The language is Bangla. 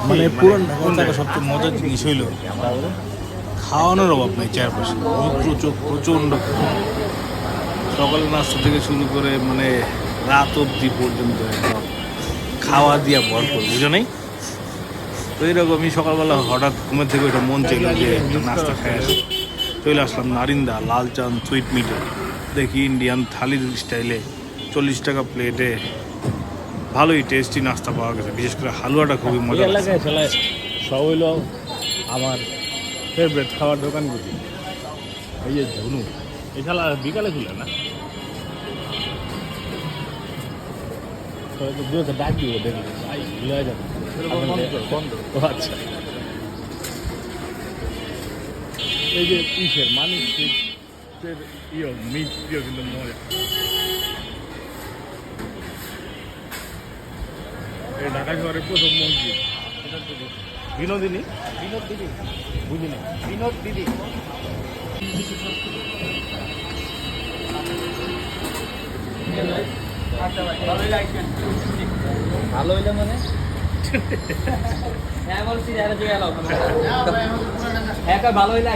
মানে পুরান ঢাকা সবচেয়ে মজার জিনিস হইল খাওয়ানোর অভাব নেই চারপাশে, প্রচণ্ড সকালে নাস্তা থেকে শুরু করে মানে রাত অবধি পর্যন্ত একদম খাওয়া দিয়া ভরপুর, বুঝো নাই? তো এইরকমই সকালবেলা হঠাৎ ঘুমের থেকে ওইটা মন চাইল যে একটা নাস্তা খাই আসি, চলে আসলাম নারিন্দা লালচাঁদ সুইট মিটে। দেখি ইন্ডিয়ান থালির স্টাইলে 40 টাকা প্লেটে ভালোই টেস্টি নাস্তা পাওয়া গেছে, বিশেষ করে হালুয়াটা খুবই মজা লাগে। সব হইল আমার ফেভারিট খাবার দোকানগুলি। এই যে ধনু, এই খেলা বিকালে খুলে না, ডাক দিব দেখি ভুলে যাবে। আচ্ছা, এই যে ইসের মানিক মিট কিন্তু মজা। এই ঢাকা শহরের প্রথম মসজিদ বিনোদিনী, বিনোদ দিদি, বুঝিনি, বিনোদ দিদি। ভালো হইলে মানে হ্যাঁ বলছি হ্যাঁ ভালো হইলে